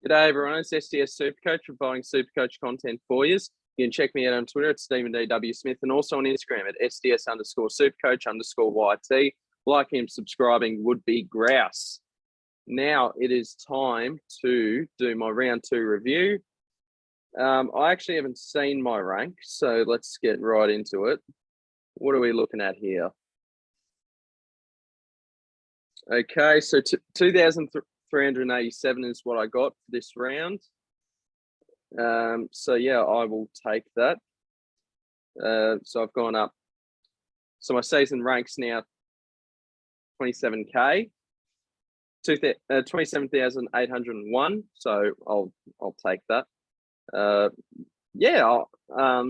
G'day everyone, it's SDS Supercoach, providing Supercoach content for you. You can check me out on Twitter at Stephen D.W. Smith and also on Instagram at SDS_Supercoach_YT. Liking and subscribing would be grouse. Now it is time to do my round 2 review. I actually haven't seen my rank, so let's get right into it. What are we looking at here? Okay, so 2,387 is what I got for this round. So yeah, I will take that. So I've gone up. So my season rank's now 27K, 27,801. So I'll take that. Yeah, I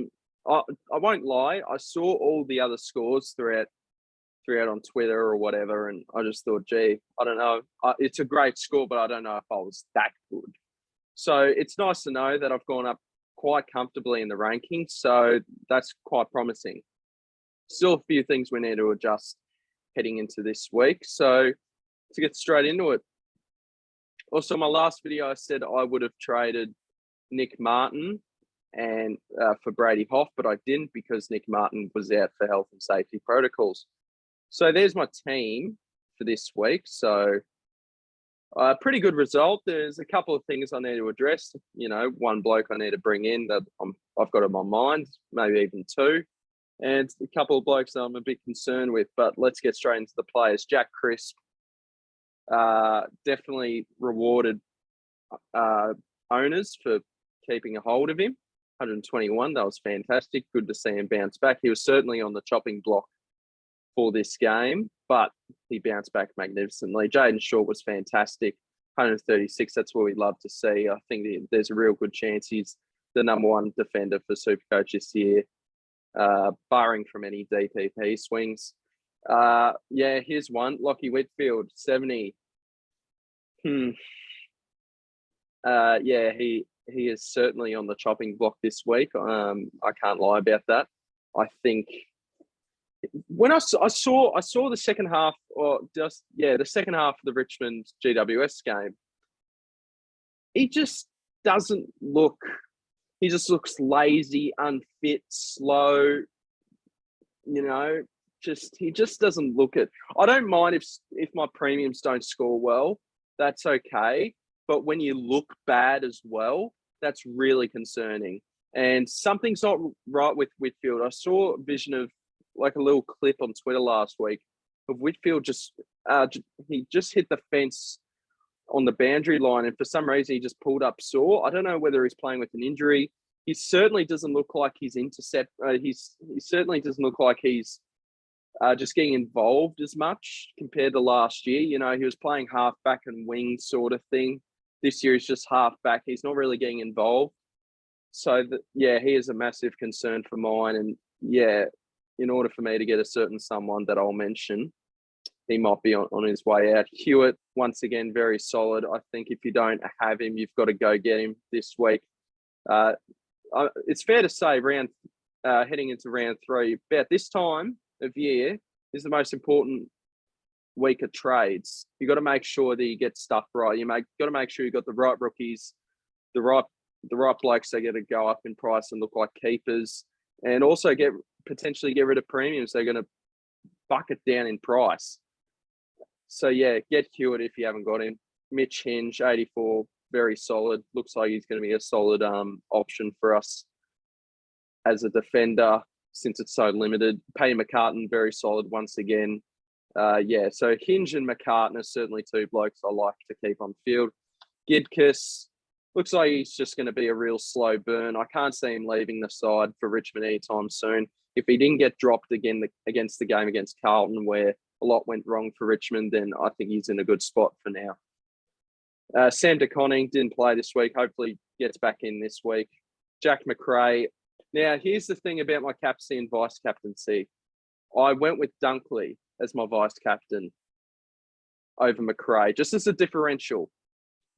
won't lie. I saw all the other scores throughout on Twitter or whatever, and I just thought, gee, I don't know. It's a great score, but I don't know if I was that good. So it's nice to know that I've gone up quite comfortably in the rankings. So that's quite promising. Still a few things we need to adjust heading into this week. So to get straight into it. Also, my last video, I said I would have traded Nick Martin and for Brady Hoff, but I didn't because Nick Martin was out for health and safety protocols. So there's my team for this week. So pretty good result. There's a couple of things I need to address. You know, one bloke I need to bring in that I've got in my mind, maybe even two. And a couple of blokes that I'm a bit concerned with. But let's get straight into the players. Jack Crisp definitely rewarded owners for keeping a hold of him. 121, that was fantastic. Good to see him bounce back. He was certainly on the chopping block for this game, but he bounced back magnificently. Jaden Short was fantastic. 136, that's what we love to see. I think there's a real good chance he's the number one defender for Supercoach this year, barring from any DPP swings. Yeah, here's one. Lachie Whitfield, 70. Yeah, he is certainly on the chopping block this week. I can't lie about that. I think when I saw the second half, the second half of the Richmond GWS game, he just doesn't look. He just looks lazy, unfit, slow. You know, he just doesn't look it. I don't mind if my premiums don't score well. That's okay. But when you look bad as well, that's really concerning. And something's not right with Whitfield. I saw a vision of like a little clip on Twitter last week of Whitfield he just hit the fence on the boundary line, and for some reason he just pulled up sore. I don't know whether he's playing with an injury. He certainly doesn't look like he's he certainly doesn't look like he's just getting involved as much compared to last year. You know, he was playing half back and wing sort of thing. This year he's just half back. He's not really getting involved. So yeah, he is a massive concern for mine. And yeah, in order for me to get a certain someone that I'll mention, he might be on his way out. Hewitt, once again, very solid. I think if you don't have him, you've got to go get him this week. It's fair to say heading into round 3, about this time of year is the most important week of trades. You got to make sure that you get stuff right. You got to make sure you got the right rookies, the right blokes that are going to go up in price and look like keepers, and also potentially get rid of premiums. They're going to bucket down in price. So yeah, get Hewitt if you haven't got him. Mitch Hinge, 84, very solid. Looks like he's going to be a solid option for us as a defender since it's so limited. Paddy McCartan, very solid once again. Yeah, so Hinge and McCartan are certainly two blokes I like to keep on field. Gidkis looks like he's just going to be a real slow burn. I can't see him leaving the side for Richmond anytime soon. If he didn't get dropped again against the game against Carlton, where a lot went wrong for Richmond, then I think he's in a good spot for now. Sam De Koning didn't play this week. Hopefully gets back in this week. Jack Macrae. Now, here's the thing about my captaincy and vice captaincy. I went with Dunkley as my vice captain over Macrae, just as a differential.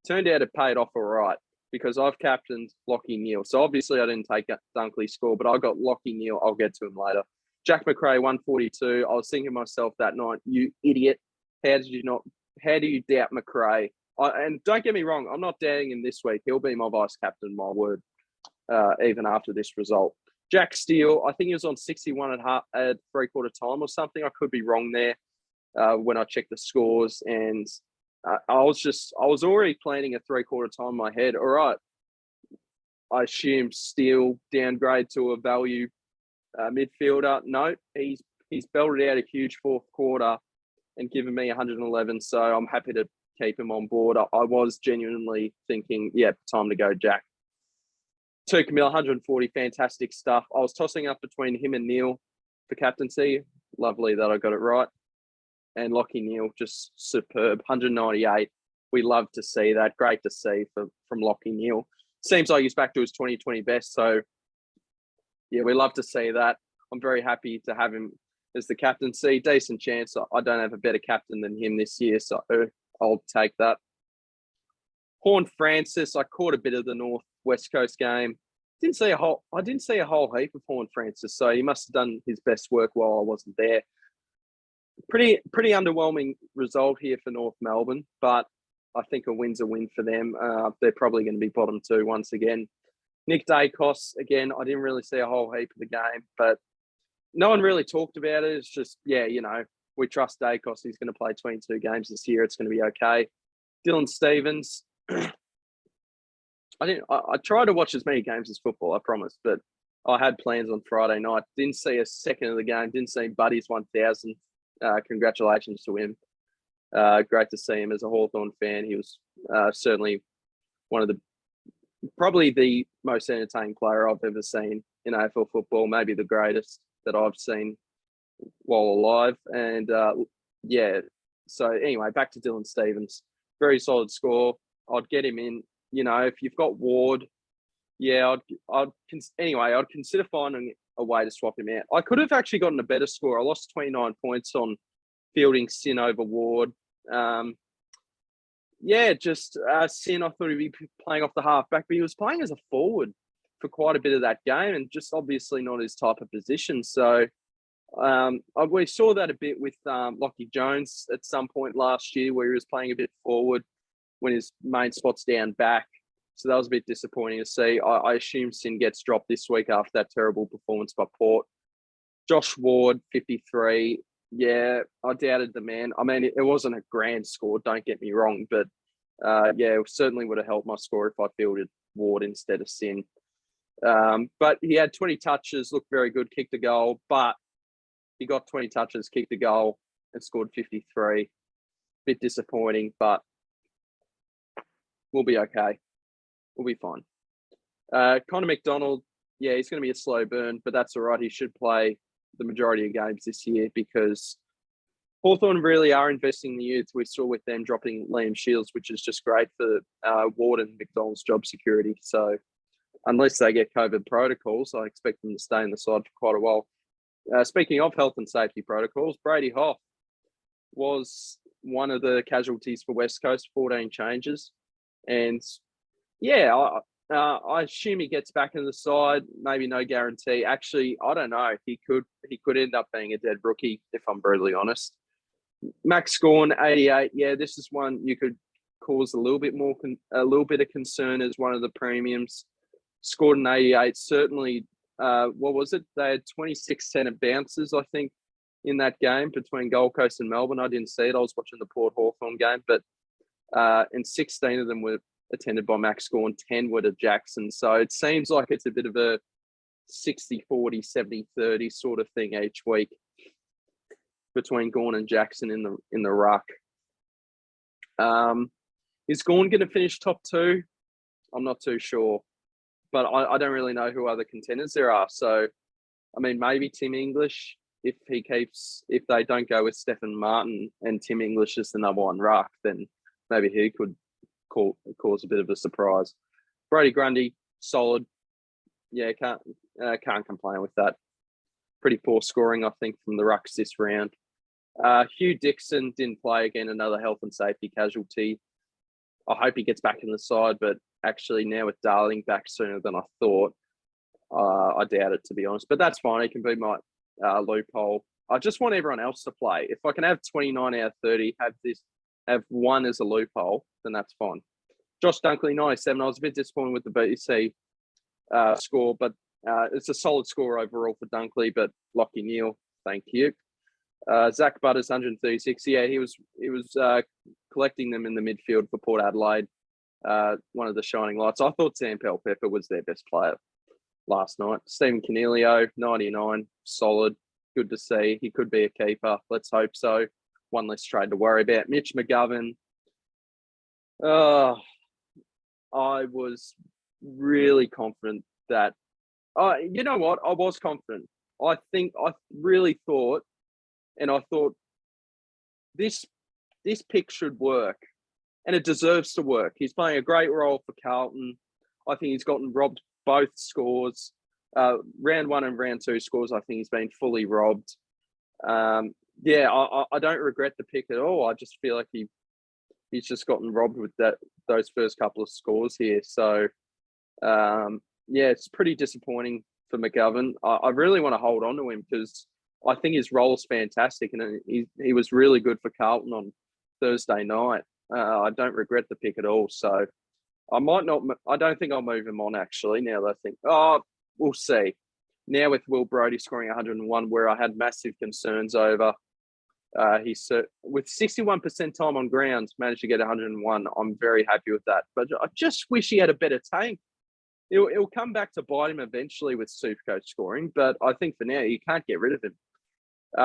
Turned out it paid off all right because I've captained Lachie Neale. So obviously I didn't take Dunkley's score, but I got Lachie Neale. I'll get to him later. Jack Macrae, 142. I was thinking to myself that night, you idiot. How do you doubt Macrae And don't get me wrong, I'm not doubting him this week. He'll be my vice captain, my word, even after this result. Jack Steele, I think he was on 61 at three-quarter time or something. I could be wrong there when I checked the scores. And I was already planning a three-quarter time in my head. All right, I assume Steele downgrade to a value midfielder. No, he's belted out a huge fourth quarter and given me 111. So I'm happy to keep him on board. I was genuinely thinking, yeah, time to go, Jack. Tuka Mil, 140, fantastic stuff. I was tossing up between him and Neale for captaincy. Lovely that I got it right. And Lachie Neale, just superb, 198. We love to see that. Great to see from Lachie Neale. Seems like he's back to his 2020 best. So, yeah, we love to see that. I'm very happy to have him as the captaincy. Decent chance. I don't have a better captain than him this year, so I'll take that. Horn Francis, I caught a bit of the North West Coast game. I didn't see a whole heap of Horn Francis, so he must have done his best work while I wasn't there. Pretty underwhelming result here for North Melbourne, but I think a win's a win for them. They're probably going to be bottom two once again. Nick Dacos, again, I didn't really see a whole heap of the game, but no one really talked about it. It's just, yeah, we trust Dacos. He's going to play 22 games this year. It's going to be okay. Dylan Stevens, I tried to watch as many games as football, I promise, but I had plans on Friday night. Didn't see a second of the game. Didn't see Buddy's 1,000. Congratulations to him. Great to see him as a Hawthorn fan. He was certainly probably the most entertaining player I've ever seen in AFL football, maybe the greatest that I've seen while alive. And yeah, so anyway, back to Dylan Stevens. Very solid score. I'd get him in. If you've got Ward, yeah, I'd consider finding a way to swap him out. I could have actually gotten a better score. I lost 29 points on fielding Sin over Ward. Sin, I thought he'd be playing off the halfback, but he was playing as a forward for quite a bit of that game and just obviously not his type of position. So we saw that a bit with Lachie Jones at some point last year where he was playing a bit forward when his main spot's down back. So that was a bit disappointing to see. I assume Sin gets dropped this week after that terrible performance by Port. Josh Ward, 53. Yeah, I doubted the man. I mean, it wasn't a grand score, don't get me wrong, but it certainly would have helped my score if I fielded Ward instead of Sin. But he had 20 touches, looked very good, kicked a goal, but he got 20 touches, kicked a goal, and scored 53. Bit disappointing, but we'll be okay. We'll be fine. Connor McDonald, yeah, he's going to be a slow burn, but that's all right. He should play the majority of games this year because Hawthorn really are investing in the youth. We saw with them dropping Liam Shields, which is just great for Ward and McDonald's job security. So unless they get COVID protocols, I expect them to stay in the side for quite a while. Speaking of health and safety protocols, Brady Hoff was one of the casualties for West Coast, 14 changes. And yeah, I assume he gets back in the side. Maybe no guarantee. Actually, I don't know. He could end up being a dead rookie, if I'm brutally honest. Max Scorn, 88. Yeah, this is one you could cause a little bit of concern as one of the premiums. Scored an 88. Certainly, what was it? They had 26 centre bounces, I think, in that game between Gold Coast and Melbourne. I didn't see it. I was watching the Port Hawthorn game, but and 16 of them were attended by Max Scorn, 10 were to Jackson. So it seems like it's a bit of a 60-40, 70-30 sort of thing each week between Gawn and Jackson in the ruck. Is Gawn going to finish top two? I'm not too sure, but I don't really know who other contenders there are. So, I mean, maybe Tim English if they don't go with Stephen Martin and Tim English is the number one ruck, then maybe he could cause a bit of a surprise. Brody Grundy, solid. Yeah, can't complain with that. Pretty poor scoring, I think, from the rucks this round. Hugh Dixon didn't play again, another health and safety casualty. I hope he gets back in the side, but actually now with Darling back sooner than I thought, I doubt it, to be honest. But that's fine. It can be my loophole. I just want everyone else to play. If I can have 29 out of 30, have this have one as a loophole, then that's fine. Josh Dunkley, 97. I was a bit disappointed with the BC score, but it's a solid score overall for Dunkley. But Lachie, Neale, thank you. Zach Butters, 136. Yeah, he was collecting them in the midfield for Port Adelaide. One of the shining lights. I thought Sam Pepper was their best player last night. Stephen Cornelio, 99. Solid. Good to see. He could be a keeper. Let's hope so. One less trade to worry about. Mitch McGovern. I was really confident that... you know what? I was confident. I really thought, and I thought this pick should work, and it deserves to work. He's playing a great role for Carlton. I think he's gotten robbed both scores. Round 1 and round 2 scores, I think he's been fully robbed. I don't regret the pick at all. I just feel like he's just gotten robbed with those first couple of scores here. So, it's pretty disappointing for McGovern. I really want to hold on to him because I think his role is fantastic, and he was really good for Carlton on Thursday night. I don't regret the pick at all. So I might not. I don't think I'll move him on actually. Now that I think, we'll see. Now with Will Brodie scoring 101, where I had massive concerns over, he's with 61% time on ground managed to get 101. I'm very happy with that. But I just wish he had a better tank. It'll come back to bite him eventually with Supercoach scoring, but I think for now you can't get rid of him.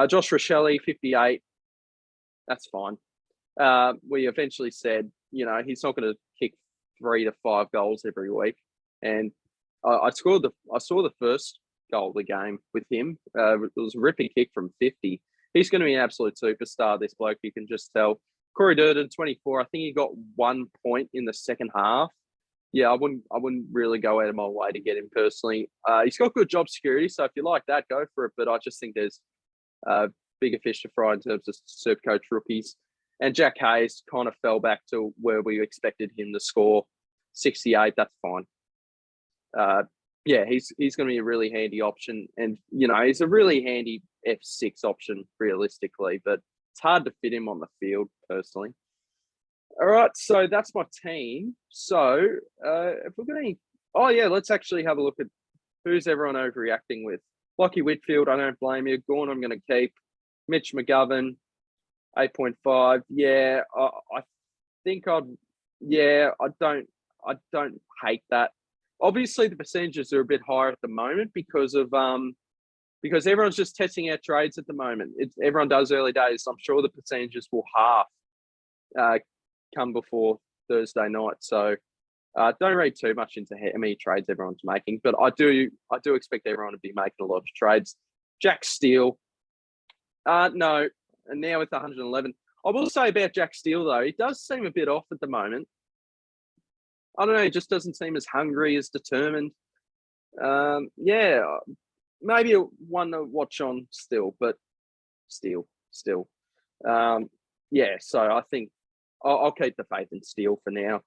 Josh Rochelle, 58. That's fine. We eventually said, he's not going to kick 3 to 5 goals every week, and I saw the first goal of the game with him. It was a ripping kick from 50. He's going to be an absolute superstar, this bloke. You can just tell. Corey Durden, 24. I think he got 1 point in the second half. Yeah, I wouldn't really go out of my way to get him personally. He's got good job security, so if you like that, go for it. But I just think there's bigger fish to fry in terms of Supercoach rookies. And Jack Hayes kind of fell back to where we expected him to score, 68. That's fine. He's going to be a really handy option, and he's a really handy F6 option realistically, but it's hard to fit him on the field personally. All right, so that's my team. So if we're going to, let's actually have a look at who's everyone overreacting with. Lachie Whitfield, I don't blame you. Gawn, I'm going to keep. Mitch McGovern, 8.5. Yeah, I think I don't hate that. Obviously, the percentages are a bit higher at the moment because everyone's just testing out trades at the moment. Everyone does early days. So I'm sure the percentages will half come before Thursday night. So don't read too much into how many trades everyone's making, but I do expect everyone to be making a lot of trades. Jack Steele, no, and now with 111. I will say about Jack Steele though, he does seem a bit off at the moment. I don't know, he just doesn't seem as hungry, as determined. Maybe one to watch on still, but still. So I think I'll keep the faith in Steele for now.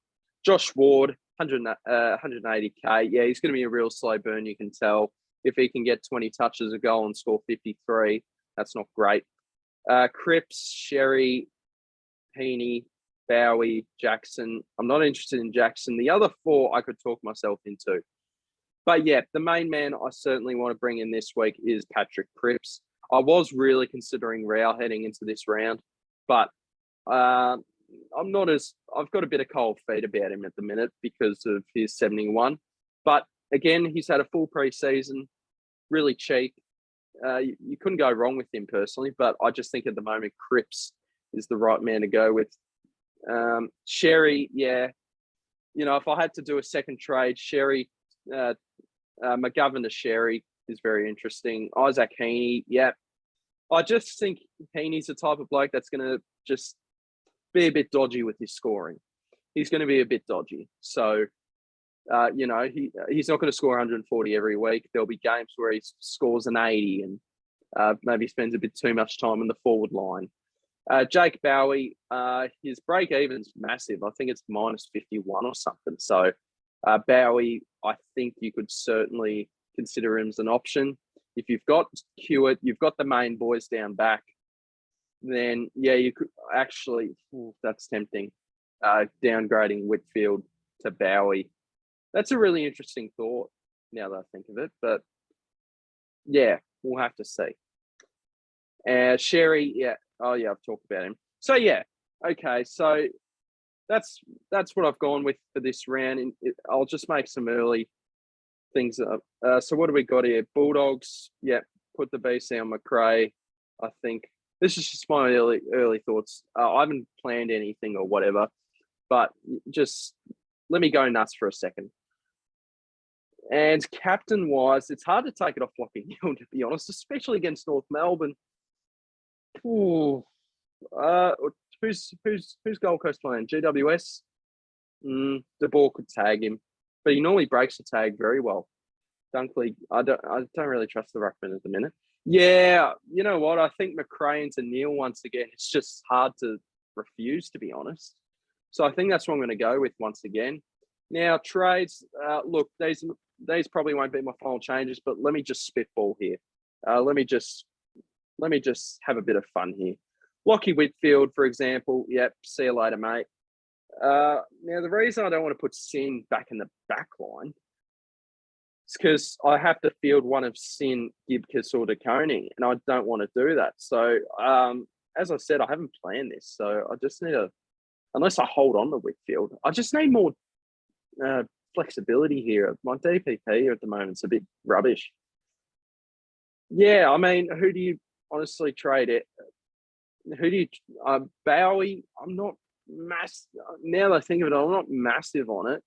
Josh Ward, 180K. Yeah, he's going to be a real slow burn, you can tell. If he can get 20 touches a goal and score 53, that's not great. Cripps, Sherry, Heaney, Bowie, Jackson. I'm not interested in Jackson. The other 4 I could talk myself into. But yeah, the main man I certainly want to bring in this week is Patrick Cripps. I was really considering Rao heading into this round, but I've got a bit of cold feet about him at the minute because of his 71. But again, he's had a full preseason, really cheap. You couldn't go wrong with him personally, but I just think at the moment Cripps is the right man to go with. Sherry, yeah. If I had to do a second trade, Sherry, McGovern to Sherry is very interesting. Isaac Heaney, yeah. I just think Heaney's the type of bloke that's going to just be a bit dodgy with his scoring. He's going to be a bit dodgy. So, he's not going to score 140 every week. There'll be games where he scores an 80 and maybe spends a bit too much time in the forward line. Jake Bowie, his break even's massive. I think it's minus 51 or something. So Bowie, I think you could certainly consider him as an option. If you've got Hewitt, you've got the main boys down back. then yeah, you could actually. That's tempting. Downgrading Whitfield to Bowie. That's a really interesting thought. Now that I think of it, but yeah, we'll have to see. Sherry, yeah. Oh yeah, I've talked about him. So yeah, okay. So that's what I've gone with for this round. I'll just make some early things up. So what do we got here? Bulldogs. Yeah, put the BC on McRae. I think this is just my early thoughts. I haven't planned anything or whatever, but just let me go nuts for a second. And captain wise, it's hard to take it off Lachie Neale, to be honest, especially against North Melbourne. Ooh, who's Gold Coast playing? GWS. The ball could tag him, but he normally breaks the tag very well. Dunkley, I don't really trust the ruckman at the minute. Yeah, you know what? I think McRae into Neale once again. It's just hard to refuse, to be honest. So I think that's what I'm going to go with once again. Now trades. Look, these probably won't be my final changes, but let me just spitball here. Let me just have a bit of fun here. Lachie Whitfield, for example. Yep. See you later, mate. Now the reason I don't want to put Sin back in the back line is because I have to field one of Sin, Gibcus, or DeConing, and I don't want to do that. So as I said, I haven't planned this, so I just need unless I hold on to Whitfield, I just need more flexibility here. My DPP at the moment is a bit rubbish. Yeah, I mean, who do you honestly trade it? Who do you Bowie? I'm not massive. Now that I think of it, I'm not massive on it.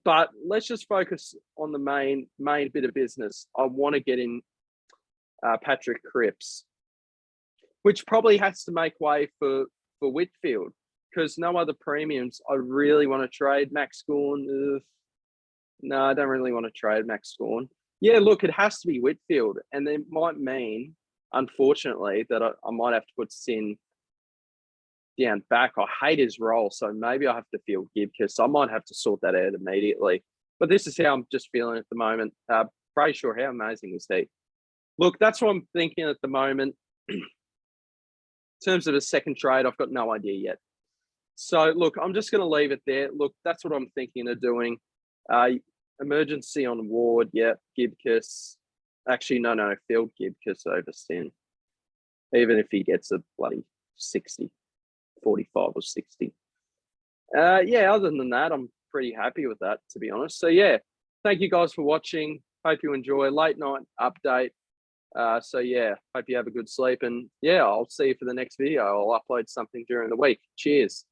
But let's just focus on the main bit of business. I want to get in Patrick Cripps, which probably has to make way for Whitfield, because no other premiums. I really want to trade Max Gawn. No, I don't really want to trade Max Gawn. Yeah, look, it has to be Whitfield, and it might mean, unfortunately, that I might have to put Sin down back. I hate his role, so maybe I have to field Gibcus. I might have to sort that out immediately. But this is how I'm just feeling at the moment. Brayshaw, how amazing is he? Look, that's what I'm thinking at the moment. In terms of a second trade, I've got no idea yet. So, look, I'm just going to leave it there. Look, that's what I'm thinking of doing. Emergency on Ward, yeah, Gibcus. Actually, no, field Gibcus over Sin. Even if he gets a bloody 60, 45 or 60. Yeah, other than that, I'm pretty happy with that, to be honest. So, yeah, thank you guys for watching. Hope you enjoy. Late night update. So, yeah, hope you have a good sleep. And, yeah, I'll see you for the next video. I'll upload something during the week. Cheers.